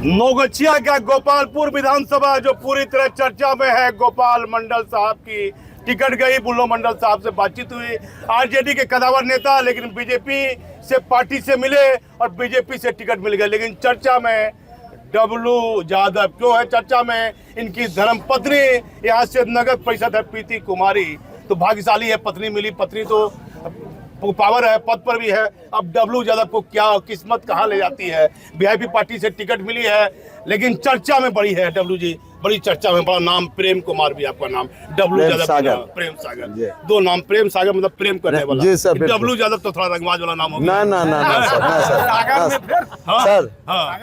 नौगछिया का गोपालपुर विधानसभा जो पूरी तरह चर्चा में है, गोपाल मंडल साहब की टिकट गई। बुल्लो मंडल साहब से बातचीत हुई, आरजेडी के कदावर नेता, लेकिन बीजेपी से पार्टी से मिले और बीजेपी से टिकट मिल गया। लेकिन चर्चा में डब्लू यादव क्यों है चर्चा में? इनकी धर्मपत्नी यहाँ से नगर परिषद है प्रीति कुमारी, तो भाग्यशाली है, पत्नी मिली। पत्नी तो पावर है, पद पर भी है। अब डब्लू यादव को क्या किस्मत कहाँ ले जाती है? वीआईपी पार्टी से टिकट मिली है, लेकिन चर्चा में बड़ी है डब्लू जी, बड़ी चर्चा में। बड़ा नाम प्रेम कुमार भी आपका नाम, डब्लू यादव प्रेम सागर, दो नाम। प्रेम सागर मतलब प्रेम करने वाला। डब्लू यादव तो थोड़ा रंगबाज वाला नाम हो गया। सर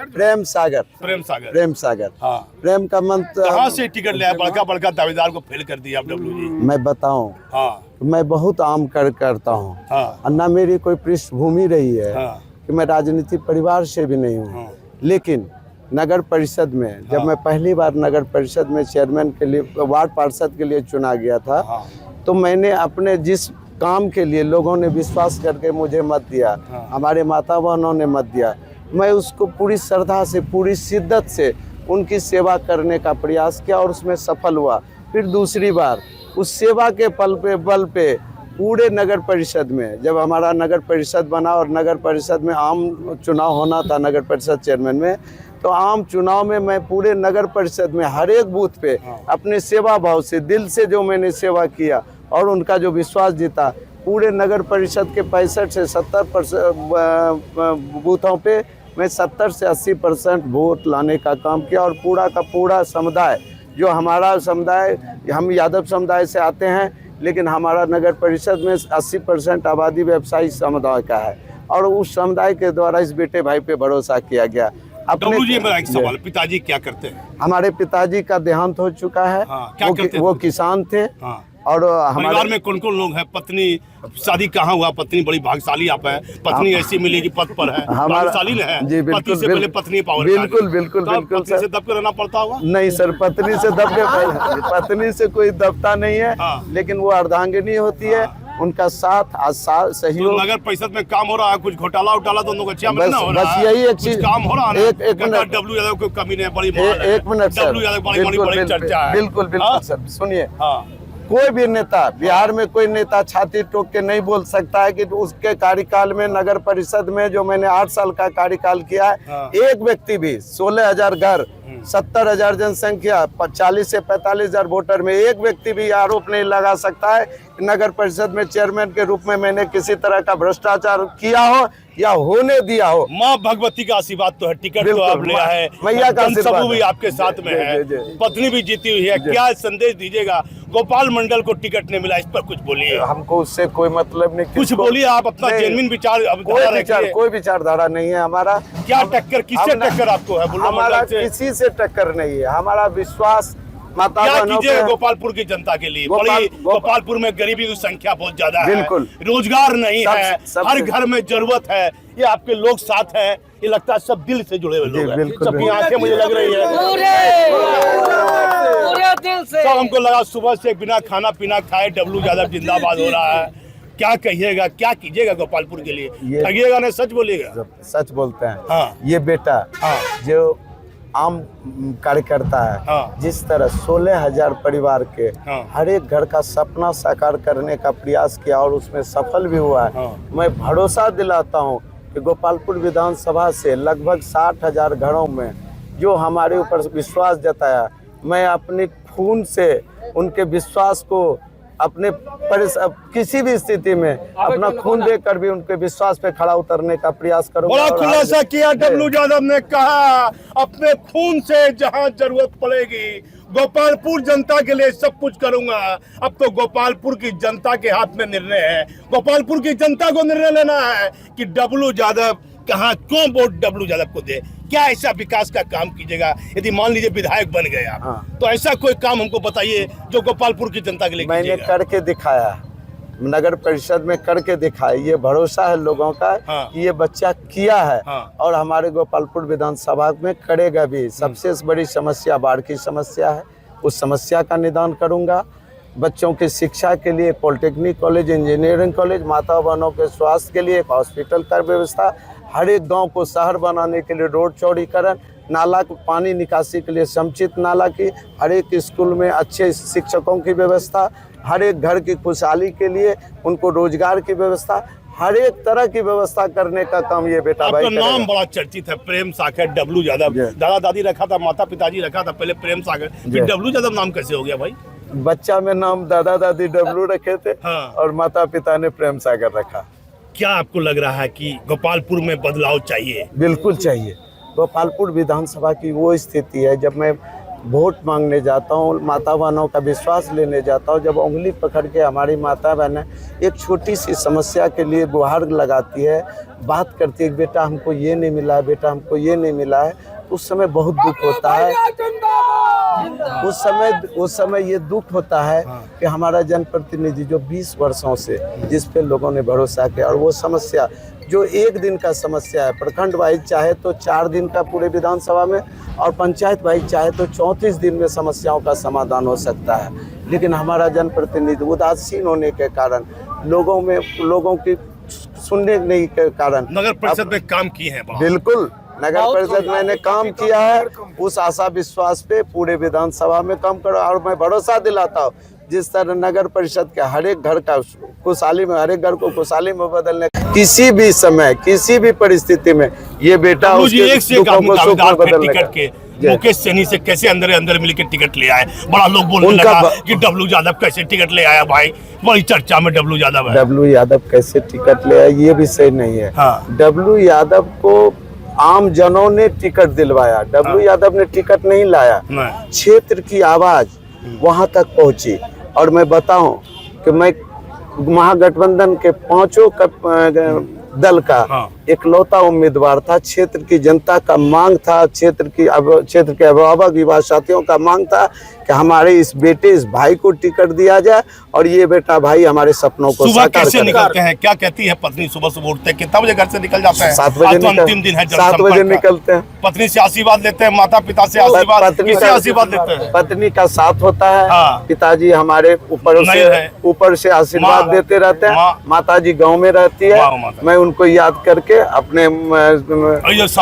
प्रेम सागर, प्रेम सागर, प्रेम सागर। हाँ, प्रेम का मंत्र कहाँ से टिकट लिया? बड़का बड़का दावेदार को फेल कर दिया आप डब्लू जी। मैं बताऊं, हाँ, मैं बहुत आम करता हूँ। हाँ, ना मेरी कोई पृष्ठभूमि रही है, हाँ, कि मैं राजनीतिक परिवार से भी नहीं हूँ। हाँ, लेकिन नगर परिषद में जब मैं पहली बार नगर परिषद में चेयरमैन के लिए, वार्ड पार्षद के लिए चुना गया था, हाँ, तो मैंने अपने जिस काम के लिए लोगों ने विश्वास करके मुझे मत दिया, हाँ, हमारे माता बहनों ने मत दिया, मैं उसको पूरी श्रद्धा से, पूरी शिद्दत से उनकी सेवा करने का प्रयास किया और उसमें सफल हुआ। फिर दूसरी बार उस सेवा के बल पे पूरे नगर परिषद में, जब हमारा नगर परिषद बना और नगर परिषद में आम चुनाव होना था नगर परिषद चेयरमैन में, तो आम चुनाव में मैं पूरे नगर परिषद में हर एक बूथ पे अपने सेवा भाव से, दिल से जो मैंने सेवा किया और उनका जो विश्वास जीता, पूरे नगर परिषद के 65 से 70% बूथों पे मैं 70 से 80% वोट लाने का काम किया। और पूरा का पूरा समुदाय, जो हमारा समुदाय, हम यादव समुदाय से आते हैं, लेकिन हमारा नगर परिषद में 80% आबादी व्यवसायी समुदाय का है, और उस समुदाय के द्वारा इस बेटे भाई पे भरोसा किया गया। डब्लू जी, मेरा एक सवाल, पिताजी क्या करते हैं? हमारे पिताजी का देहांत हो चुका है। हाँ, क्या करते हैं? वो किसान थे। हाँ। और परिवार में कौन कौन लोग हैं? पत्नी, शादी कहाँ हुआ? पत्नी बड़ी भाग्यशाली आप है, पत्नी ऐसी मिलेगी पद पर है, भाग्यशाली है जी। बिल्कुल, पति से पहले पत्नी पावर। बिल्कुल बिल्कुल बिल्कुल पत्नी से दब के रहना पड़ता होगा? नहीं सर, पत्नी से दब के पत्नी से कोई दबता नहीं है। हाँ। लेकिन वो अर्धांगिनी होती है। उनका साथ सहयोग। तो नगर परिषद में काम हो रहा है, कुछ घोटाला उटाला दोनों को अच्छा बस, हो रहा है? यही एक चीज काम हो रहा है। एक मिनट, डब्लू यादव को कमी नहीं है, बड़ी एक मिनट सर, डब्लू यादव बड़ी चर्चा है। बिल्कुल बिल्कुल सर, सुनिए। हाँ, कोई भी नेता, बिहार में कोई नेता छाती ठोक के नहीं बोल सकता है कि उसके कार्यकाल में नगर परिषद में जो मैंने 8 साल का कार्यकाल किया है, हाँ, एक व्यक्ति भी 16,000 घर, 70,000 जनसंख्या, 40 से 45,000 वोटर में एक व्यक्ति भी आरोप नहीं लगा सकता है कि नगर परिषद में चेयरमैन के रूप में मैंने किसी तरह का भ्रष्टाचार किया हो या होने दिया हो। माँ भगवती का आशीर्वाद तो है, टिकट तो आप लिया है, मैया का आशीर्वाद भी आपके साथ में है, पत्नी भी जीती हुई है। क्या संदेश दीजिएगा? गोपाल मंडल को टिकट नहीं मिला, इस पर कुछ बोलिए। हमको उससे कोई मतलब नहीं, कुछ बोलिए आप, अपना जेन्युइन विचार। कोई विचारधारा नहीं है हमारा। क्या टक्कर, किससे टक्कर आपको है? हमारा किसी से टक्कर नहीं है, हमारा विश्वास माता बहनों पे। गोपालपुर की जनता के लिए बड़ी, गोपालपुर में गरीबी की संख्या बहुत ज्यादा है, बिल्कुल रोजगार नहीं है, हर घर में जरूरत है। ये आपके लोग साथ हैं, ये लगता है सब दिल से जुड़े हुए लोग हैं। सबकी आंखें मुझे लग रही है पूरे दिल से। सब हमको लगा सुबह से बिना खाना पीना खाए डब्लू यादव जिंदाबाद हो रहा है। क्या कहिएगा, क्या कीजिएगा गोपालपुर के लिए? ठगिएगा नहीं, सच बोलिएगा? सच बोलते हैं। हाँ। ये बेटा, हाँ, जो आम कार्यकर्ता है, हाँ, जिस तरह 16,000 परिवार के हाँ, हर एक घर का सपना साकार करने का प्रयास किया और उसमें सफल भी हुआ है। हाँ। मैं भरोसा दिलाता हूँ कि गोपालपुर विधानसभा से लगभग 60,000 घरों में जो हमारे ऊपर विश्वास जताया, मैं अपने खून से उनके विश्वास को, अपने किसी भी स्थिति में अपना खून देकर भी उनके विश्वास पे खड़ा उतरने का प्रयास करूंगा। बड़ा खुलासा किया डब्लू यादव ने, कहा अपने खून से जहां जरूरत पड़ेगी गोपालपुर जनता के लिए सब कुछ करूंगा। अब तो गोपालपुर की जनता के हाथ में निर्णय है, गोपालपुर की जनता को निर्णय लेना है कि डब्लू यादव कहाँ, क्यों वोट डब्लू यादव को दे। क्या ऐसा विकास का काम कीजिएगा? यदि मान लीजिए विधायक बन गए आप, हाँ, तो ऐसा कोई काम हमको बताइए जो गोपालपुर की जनता के लिए मैंने करके दिखाया, नगर परिषद में करके दिखाया। ये भरोसा है लोगों का। हाँ, कि ये बच्चा किया है। हाँ, और हमारे गोपालपुर विधानसभा में करेगा भी। सबसे बड़ी समस्या बाढ़ की समस्या है, उस समस्या का निदान करूंगा। बच्चों की शिक्षा के लिए पॉलिटेक्निक कॉलेज, इंजीनियरिंग कॉलेज, माता बहनों के स्वास्थ्य के लिए एक हॉस्पिटल का व्यवस्था, हर एक गांव को शहर बनाने के लिए रोड चौड़ीकरण, नाला को पानी निकासी के लिए समुचित नाला की, हर एक स्कूल में अच्छे शिक्षकों की व्यवस्था, हर एक घर की खुशहाली के लिए उनको रोजगार की व्यवस्था, हर एक तरह की व्यवस्था करने का काम ये बेटा भाई आपका नाम बड़ा चर्चित है, प्रेम सागर डब्लू यादव। दादा दादी रखा था, माता पिताजी रखा था पहले प्रेम सागर, फिर डब्लू यादव नाम कैसे हो गया भाई? बच्चा में नाम दादा दादी डब्लू रखे थे। हाँ। और माता पिता ने प्रेम सागर रखा। क्या आपको लग रहा है कि गोपालपुर में बदलाव चाहिए? बिल्कुल चाहिए। गोपालपुर विधानसभा की वो स्थिति है, जब मैं वोट मांगने जाता हूँ, माता बहनों का विश्वास लेने जाता हूँ, जब उंगली पकड़ के हमारी माता बहनें एक छोटी सी समस्या के लिए गुहार लगाती है, बात करती है कि बेटा हमको ये नहीं मिला है, बेटा हमको ये नहीं मिला है, उस समय बहुत दुख होता है। उस समय ये दुख होता है कि हमारा जनप्रतिनिधि जो 20 वर्षों से जिस पे लोगों ने भरोसा किया, और वो समस्या जो एक दिन का समस्या है, प्रखंड वाइज चाहे तो 4 दिन का पूरे विधानसभा में, और पंचायत वाइज चाहे तो 34 दिन में समस्याओं का समाधान हो सकता है, लेकिन हमारा जनप्रतिनिधि उदासीन होने के कारण, लोगों की सुनने नहीं के कारण नगर परिषद में काम किए हैं? बिल्कुल, नगर परिषद मैंने काम किया है, उस आशा विश्वास पे पूरे विधानसभा में काम करो, और मैं भरोसा दिलाता हूँ जिस तरह नगर परिषद के हर एक घर का खुशहाली में, हर एक घर को खुशहाली में बदलने, किसी भी समय किसी भी परिस्थिति में ये बेटा उसके दुखों को सुख में बदलने का। मुकेश सैनी से कैसे अंदर मिलकर टिकट ले आए? बड़ा लोग बोलने लगा कि डब्लू यादव कैसे टिकट ले आया भाई, बड़ी चर्चा में डब्लू यादव है। डब्लू यादव कैसे टिकट ले आया ये भी सही नहीं है। हाँ। डब्लू यादव को आम जनों ने टिकट दिलवाया, डब्लू यादव ने टिकट नहीं लाया। क्षेत्र की आवाज वहां तक पहुंची, और मैं बताऊं कि मैं महागठबंधन के 5 दल का इकलौता उम्मीदवार था। क्षेत्र की जनता का मांग था, क्षेत्र के अभिभावक युवा साथियों का मांग था कि हमारे इस बेटे, इस भाई को टिकट दिया जाए, और ये बेटा भाई हमारे सपनों को सुबह कैसे निकलते हैं? क्या कहती है पत्नी? सुबह उठते हैं कितना बजे घर से निकल जाते हैं? 7 बजे। अंतिम दिन है, 7 बजे निकलते हैं। पत्नी से आशीर्वाद लेते हैं, माता पिता से आशीर्वाद, किससे आशीर्वाद लेते हैं? पत्नी का साथ होता है। हाँ। पिताजी हमारे ऊपर से आशीर्वाद देते रहते हैं। माताजी गांव में रहती है, मैं उनको याद करके अपने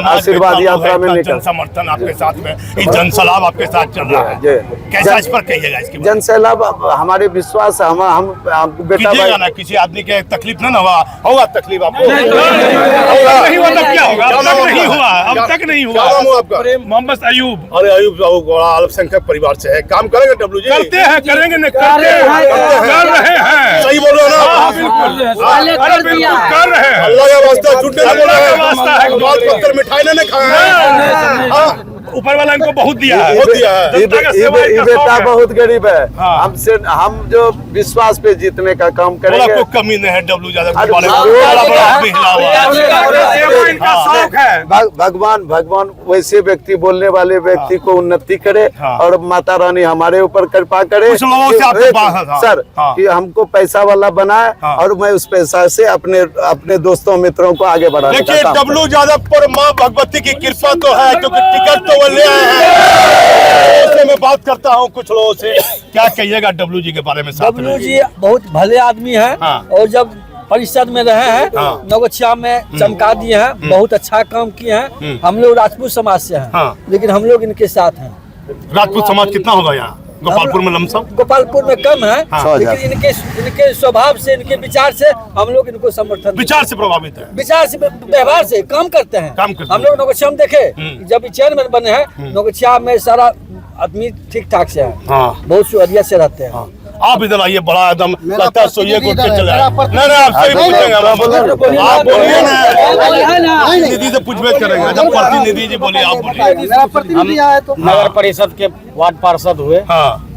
आशीर्वाद यात्रा में निकल। समर्थन आपके साथ में, जन सैलाब आपके साथ चल रहा है, कैसा इस पर कहिएगा? इसके जन सैलाब हमारे विश्वास है, हम बेटा भाई ना किसी आदमी के तकलीफ ना होगा तकलीफ आपको नहीं हुआ तब क्या होगा? अब तक नहीं हुआ। मोहम्मद अयूब। अरे अयूब बड़ा अल्पसंख्यक परिवार से है, काम करेंगे डब्लू जी? करते हैं, करेंगे नहीं कर रहे हैं। सही बोल रहे हो ना? बिल्कुल कर रहे हैं। अल्लाह का वास्ता झूठ नहीं बोल रहे हैं। बाल पत्थर मिठाई ने खाया, ऊपर वाला इनको बहुत दिया है। ये बेटा बहुत गरीब है। हमसे हम जो विश्वास पे जीतने का काम करेंगे। आपको कमी नहीं है डब्लू यादव के बारे में। भगवान वैसे व्यक्ति, बोलने वाले व्यक्ति को उन्नति करे, और माता रानी हमारे ऊपर कृपा करे सर कि हमको पैसा वाला बनाए, और मैं उस पैसा से अपने दोस्तों मित्रों को आगे बढ़ाने का काम। डब्लू यादव पर माँ भगवती की कृपा तो है, क्योंकि टिकट तो वो ले आए हैं। मैं बात करता हूँ कुछ लोगों से, क्या कहिएगा डब्लू जी के बारे में? डब्लू जी बहुत भले आदमी हैं। और जब परिषद में रहे हैं, नौगछिया में चमका दिए हैं, बहुत अच्छा काम किए हैं। हम लोग राजपूत समाज से हैं, लेकिन हम लोग इनके साथ हैं। राजपूत समाज कितना होगा यहाँ गोपालपुर में? लमसम गोपालपुर में कम है, लेकिन इनके स्वभाव से, इनके विचार से हम लोग इनको समर्थन। विचार से प्रभावित है? विचार से, व्यवहार से काम करते हैं। हम लोग नौगछिया में देखे, जब चेयरमैन बने हैं नौगछिया में, सारा आदमी ठीक ठाक से है, बहुत सुअरिया से रहते हैं। आप इधर आइए, बड़ा एकदम लगता है सोइए को चले आए। नहीं आपसे पूछेंगे, आप बोलिए ना, निधि से पूछबे करेंगे। जब प्रतिनिधि जी बोलिए, आप बोलिए। हम नगर परिषद के वार्ड पार्षद हुए,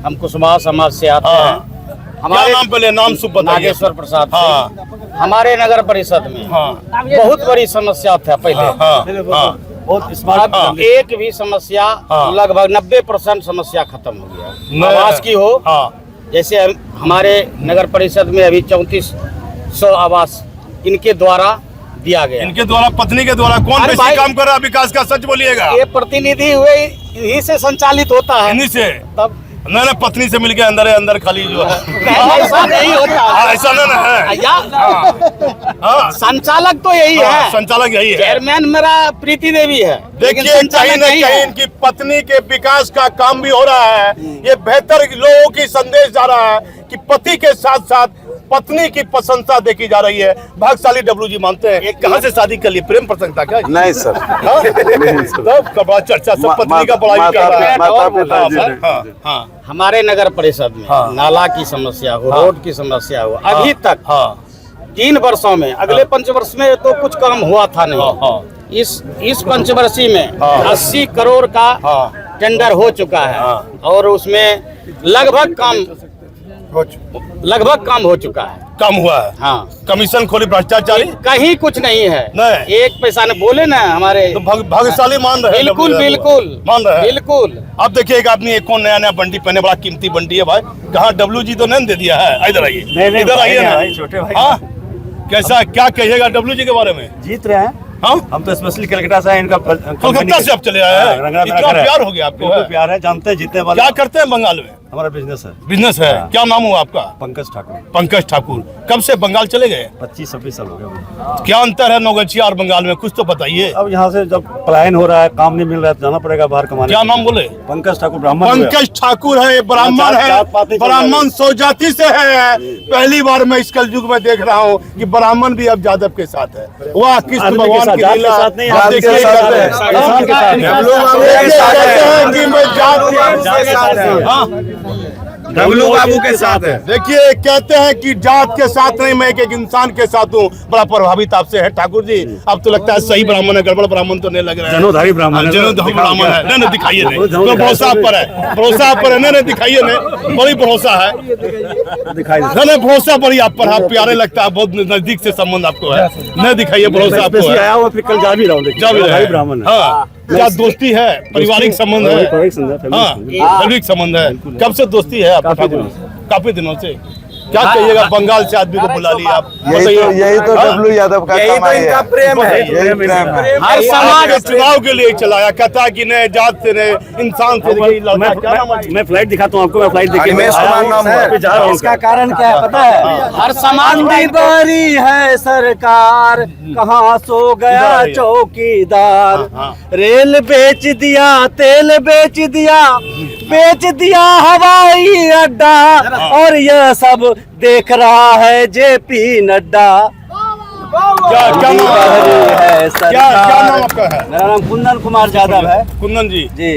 हम कुशवाहा समाज से आते हैं। हमारे नाम पहले नाम सुब नागेश्वर प्रसाद। हमारे नगर परिषद में बहुत बड़ी समस्या था पहले, बहुत स्मार्ट। एक भी समस्या, लगभग 90% समस्या खत्म हो गया। आवास की हो, जैसे हमारे नगर परिषद में अभी 3400 आवास इनके द्वारा दिया गया। इनके द्वारा, पत्नी के द्वारा? कौन बेसी काम कर रहा है विकास का? सच बोलिएगा। ये प्रतिनिधि हुए, इन्हीं से संचालित होता है। इन्हीं से? तब नहीं नहीं, पत्नी से मिलके अंदर है, अंदर खाली जो है ऐसा नहीं होता ऐसा नहीं ना है। हाँ, संचालक तो यही है, संचालक यही है। चेयरमैन मेरा प्रीति देवी है। लेकिन देखिए कहीं संचालक न नहीं कहीं है। इनकी पत्नी के विकास का काम भी हो रहा है। ये बेहतर लोगों की संदेश जा रहा है कि पति के साथ साथ पत्नी की प्रशंसा देखी जा रही है। भाग्यशाली डब्लू जी मानते हैं। एक कहाँ से शादी कर लिए, प्रेम प्रसंग था क्या? नहीं सर, हाँ? तब बड़ा चर्चा सब पत्नी का बड़ा ही कर रहा है। माता पिता जी ने। हाँ, हाँ, हमारे नगर परिषद में हाँ। नाला की समस्या हो, रोड की समस्या हो, अभी तक हाँ, 3 वर्षों में, अगले पंचवर्ष में तो कुछ काम हुआ था नहीं। इस पंचवर्षीय में 80 करोड़ का हाँ। टेंडर हो चुका है हाँ। और उसमें लगभग काम हो चुका है। कम हुआ है। हाँ, कमीशन खोली भ्रष्टाचारी कहीं कुछ नहीं है। नहीं। एक पैसा ने बोले ना हमारे, तो भाग्यशाली मान रहे हैं। बिल्कुल बिल्कुल मान रहे हैं। बिल्कुल। अब देखिए एक आदमी एक कौन नया नया बंडी पहने, बड़ा कीमती बंडी है भाई। कहाँ डब्लू जी तो नहीं दे दिया है। इधर आइए, इधर आइए ना छोटे भाई। हाँ, कैसा क्या कहिएगा डब्लू जी के बारे में? जीत रहे हैं हाँ, हम तो स्पेशली कलकत्ता से हैं, इनका कोलकाता से आप चले आए हैं। रंगना मेरा इतना घर है। प्यार हो गया आपको? बिल्कुल प्यार है, जानते हैं जीतने वाले। क्या करते हैं बंगाल में? हमारा बिजनेस है, बिजनेस है। क्या नाम हुआ आपका? पंकज ठाकुर। पंकज ठाकुर। कब से बंगाल चले गए? 25-26 साल हो गए। क्या अंतर है नौगछिया और बंगाल में, कुछ तो बताइए। अब यहाँ से जब पलायन हो रहा है, काम नहीं मिल रहा है, तो जाना पड़ेगा बाहर कमाने। क्या नाम बोले? पंकज ठाकुर, ब्राह्मण। पंकज ठाकुर है, ब्राह्मण है, जात पात नहीं चल रहा है। ब्राह्मण सौ जाति से है। पहली बार मैं इस कलयुग में देख रहा हूँ कि ब्राह्मण भी अब यादव के साथ है। वाह, कृष्ण आदमी के भगवान साथ, की जात के लीला। साथ नहीं, आप आदमी के देखिए साथ कहते है। हैं। इंसान के साथ है। हम लोग कहते हैं कि मैं जात के साथ है। हाँ, डब्लू बाबू के साथ है। देखिए कहते हैं कि जात के साथ नहीं, मैं एक इंसान के साथ हूँ। बड़ा प्रभावित आपसे है ठाकुर जी। अब तो लगता है सही ब्राह्मण है, गड़बड़ ब्राह्मण तो नहीं लग रहा है। जनोधारी ब्राह्मण है। जनोधारी ब्राह्मण है। नहीं नहीं, दिखाइए नहीं, तो भरोसा आप पर है, भरोसा आप पर है। नहीं नहीं, दिखाइए नहीं, बड़ी भरोसा है। दिखाई नहीं नहीं, भरोसा बड़ी आप पर है, आप प्यारे लगता है, बहुत नजदीक से संबंध आपको है। नहीं दिखाइए, भरोसा आपको है। आया हुआ, फिर कल जा भी रहा हूँ। जा भी रहे हैं। ब्राह्मण है। हाँ, क्या दोस्ती है, पारिवारिक संबंध है? हाँ, है। पारिवारिक संबंध है। कब से दोस्ती है आपका? काफी दिनों से। क्या कहिएगा, बंगाल से आदमी को बुला लिया आप? यही तो हाँ? डब्लू यादव का कमाई है। प्रेम है। यही प्रेम है। हर समाज समाज चुनाव के लिए चलाया, कहता कि नहीं जात से नहीं, इंसान से नहीं, लड़का क्या नाम है? मैं फ्लाइट दिखाता हूँ आपको, मैं फ्लाइट दिखे हिमेश कुमार नाम है। जा रहा हूँ। इसका कारण क्या है पता है? हर समाज मंदी बारी है सरकार, कहाँ सो गया चौकीदार। रेल बेच दिया, तेल बेच दिया हवाई अड्डा, और यह सब देख रहा है जेपी नड्डा। क्या नाम है? है क्या नाम आपका है? मेरा नाम कुंदन कुमार यादव है कुंदन जी। जी।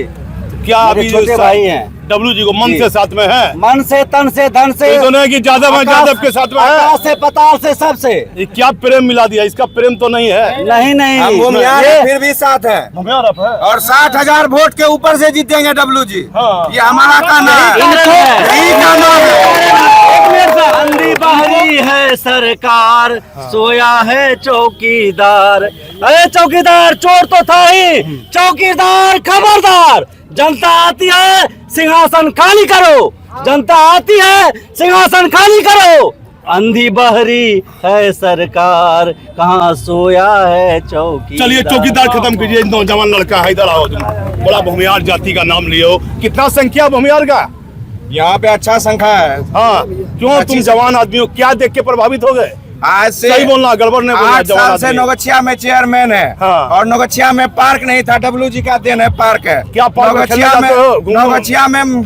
क्या मेरे अभी छोटे भाई हैं। डब्लू जी को मन जी। से साथ में है? मन से, तन से, धन से, ये तो नहीं कि जादव है, जादव के साथ में है? आकाश से, पताल से, सबसे। ये क्या प्रेम मिला दिया? इसका प्रेम तो नहीं है। नहीं हम भूमियार ये- फिर भी साथ है, भूमियार आप है? और 60,000 वोट के ऊपर से जीतेंगे डब्लू जी। हाँ। ये हमारा कहना है, इनको- यही कहना है। अंधी बहरी है सरकार, सोया है चौकीदार। अरे चौकीदार, चोर तो था ही, चौकीदार खबरदार। जनता आती है, सिंहासन खाली करो। जनता आती है, सिंहासन खाली करो। अंधी बहरी है सरकार, कहाँ सोया है चौकीदार। चलिए चौकीदार खत्म कीजिए। नौजवान लड़का है, इधर आओ तुम। बड़ा भूमियार जाति का नाम लियो। कितना संख्या भूमियार का? यहाँ पे अच्छा संख्या है। हाँ, क्यों तुम जवान आदमी हो, क्या देख के प्रभावित हो गए? आज से सही बोलना, गड़बड़ नहीं बोलना। 8 साल से आदमी। नौगछिया में चेयरमैन है। हाँ। और नौगछिया में पार्क नहीं था, डब्लू जी का देन है पार्क है। क्या पार्क में खेलने नौगछिया जाते हो? घूमो। नौगछिया में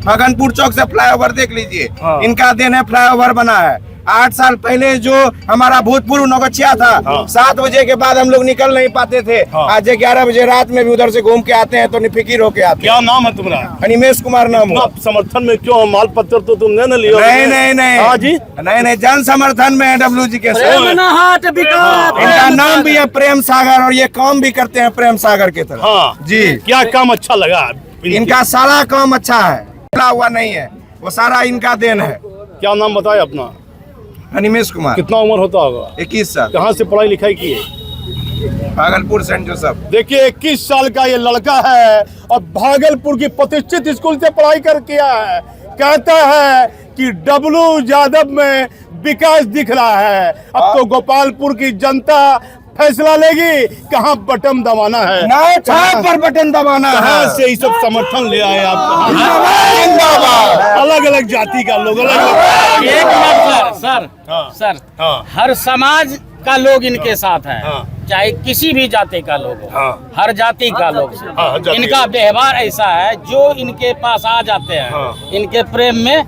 भगनपुर चौक से फ्लाईओवर देख लीजिए। हाँ। इनका देन है, फ्लाईओवर बना है। 8 साल पहले जो हमारा भूतपूर्व नौगछिया था, हाँ। 7 बजे के बाद हम लोग निकल नहीं पाते थे। हाँ। आज 11 बजे रात में भी उधर से घूम के आते हैं तो निफिकिर होके आते क्या नाम है तुम्हारा? हैं। हिमेश कुमार नाम हुआ। इतना समर्थन में क्यों? माल पत्र तो तुमने न लियो। नहीं हाँ जी। नहीं, जन समर्थन में है डब्लू जी के साथ। प्रेम न हाट बिकार। इनका नाम भी है प्रेम सागर, और ये काम भी करते हैं प्रेम सागर की तरह। हाँ जी। क्या काम अच्छा लगा? इनका सारा काम अच्छा है, खुला हुआ नहीं है, वो सारा इनका देन है। क्या नाम बताए अपना? हिमेश कुमार। कितना उम्र होता होगा? 21 साल, कहाँ से पढ़ाई लिखाई की है? Bhagalpur saint Joseph. देखिए 21 साल का ये लड़का है और भागलपुर की प्रतिष्ठित स्कूल से पढ़ाई कर किया है। कहता है कि डब्लू यादव में विकास दिख रहा है। अब तो गोपालपुर की जनता फैसला लेगी, कहाँ बटन दबाना है, नए छाप पर बटन दबाना कहाँ है। से ये सब समर्थन ले आए आप? अलग अलग जाति का लोग, अलग एक मिनट सर हाँ। सर हाँ। हर समाज का लोग इनके साथ है, हाँ। चाहे किसी भी जाति का लोग हो, हाँ। हर जाति का लोग हाँ, हर जाति इनका का। व्यवहार ऐसा है, जो इनके पास आ जाते हैं हाँ। इनके प्रेम में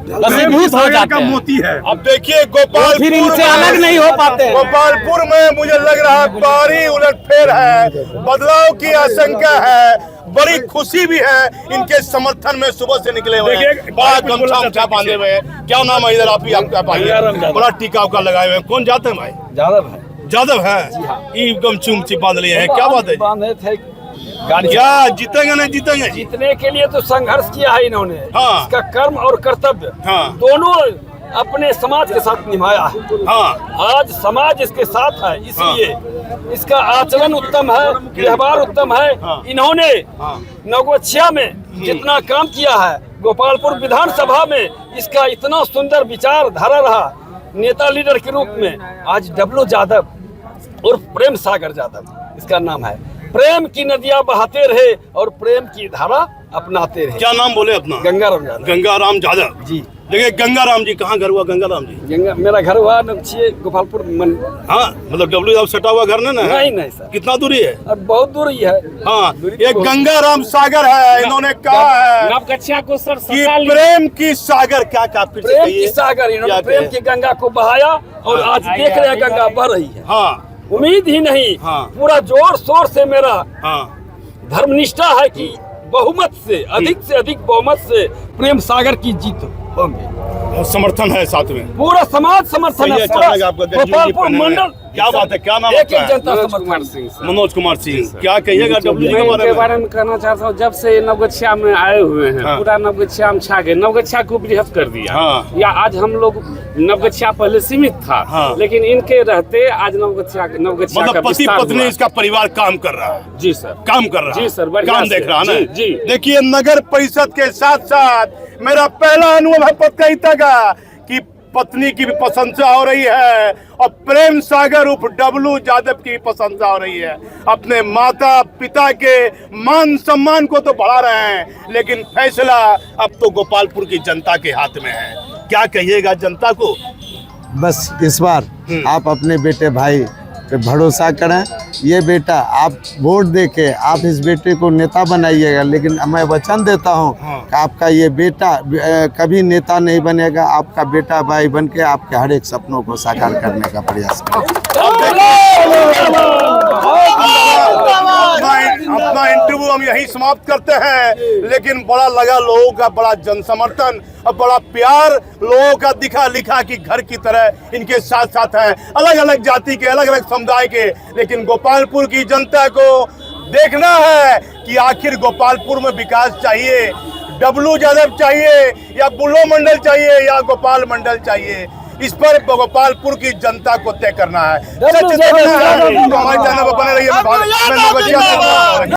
वशीभूत हो सागर जाते का हैं। मोती है। अब देखिए गोपालपुर फिर इनसे में- अलग नहीं हो पाते हैं। गोपालपुर में मुझे लग रहा है भारी उलटफेर है, बदलाव की आशंका है, बड़ी खुशी भी है। इनके समर्थन में सुबह से निकले हुए हैं, देखिए, बड़ा कुछ बोला गमछा था उमछा बांधे हुए हैं। क्या नाम है इधर आप ही आपका भाई? बड़ा टीका उका लगाए हुए हैं। कौन जाते हैं भाई? जादव है। ये गमछी उमछी बांध लिए हैं, क्या बात है? बांधे थे क्या जीतेंगे नहीं जीतेंगे? जीतने के लिए तो संघर्ष किया है इन्होंने। हाँ। इसका कर्म और कर्तव्य हाँ। दोनों अपने समाज के साथ निभाया है। हाँ आज समाज इसके साथ है, इसलिए इसका आचरण उत्तम है, व्यवहार उत्तम है। हाँ। इन्होंने हाँ। नवगछिया में जितना काम किया है, गोपालपुर विधानसभा में इसका इतना सुंदर विचारधारा रहा, नेता लीडर के रूप में। आज डब्लू यादव और प्रेम सागर यादव इसका नाम है। प्रेम की नदियां बहाते रहे और प्रेम की धारा अपनाते रहे। क्या नाम बोले अपना? गंगाराम यादव गंगाराम यादव जी। देखिए गंगाराम जी, कहाँ घर हुआ गंगाराम जी? मेरा घर हुआ नवगछिया गोपालपुर हाँ, मतलब डब्ल्यू सटा हुआ घर नहीं ना है? नहीं सर, कितना दूरी है? अब बहुत दूरी है। हाँ, दूरी ये तो- गंगाराम सागर है। इन्होंने कहा है नवगछिया को सर कि प्रेम की सागर, क्या फिर से प्रेम की कहिए? सागर, इन्होंने क्या प्रेम कहे? की गंगा को बहाया और आज देख रहे हैं गंगा बह रही है। हाँ उम्मीद ही नहीं, हाँ। पूरा जोर शोर से मेरा हाँ धर्मनिष्ठा है कि बहुमत से अधिक बहुमत से प्रेम सागर की जीत होंगे। और समर्थन है साथ में, पूरा समाज समर्थन सही है। है, पूरा अच्छा लगा आपको देख लीजिए गोपालपुर पहने हुए। मंडल, क्या बात है, क्या नाम एक आपका एक है? जनता समर्थन। मनोज कुमार सिंह, क्या कहिएगा डब्ल्यू जी के बारे में? कहना चाहता हूँ, जब से नवगछिया में आए हुए हैं, हाँ। पूरा नवगछिया में छा गए, नवगछिया को बृहत कर दिया। हाँ। या आज हम लोग नवगछिया पहले सीमित था, हाँ। लेकिन इनके रहते आज नवगछिया का मतलब पति विस्तार पत्नी हुआ। इसका परिवार काम कर रहा है, जी सर, काम कर रहा है। जी सर, बढ़िया काम से। देख रहा है ना? जी, जी। देखिए नगर परिषद के साथ साथ मेरा पहला अनुभव है पत्रकारिता का कि पत्नी की भी प्रशंसा हो रही है और प्रेम सागर उर्फ डब्लू यादव की भी प्रशंसा हो रही है। अपने माता पिता के मान सम्मान को तो बढ़ा रहे हैं, लेकिन फैसला अब तो गोपालपुर की जनता के हाथ में है। क्या कहिएगा जनता को? बस इस बार आप अपने बेटे भाई पे भरोसा करें। ये बेटा आप वोट देके आप इस बेटे को नेता बनाइएगा, लेकिन मैं वचन देता हूँ कि आपका ये बेटा कभी नेता नहीं बनेगा। आपका बेटा भाई बन के आपके हर एक सपनों को साकार करने का प्रयास करें। अपना इंटरव्यू हम यही समाप्त करते हैं, लेकिन बड़ा लगा लोगों का बड़ा जन समर्थन और बड़ा प्यार लोगों का दिखा लिखा कि घर की तरह इनके साथ साथ है, अलग अलग जाति के, अलग अलग समुदाय के। लेकिन गोपालपुर की जनता को देखना है कि आखिर गोपालपुर में विकास चाहिए, डब्लू यादव चाहिए या बुल्लो मंडल चाहिए या गोपाल मंडल चाहिए, इस पर गोपालपुर की जनता को तय करना है। सच देखना है। हमारे चैनल पर बने रहिए।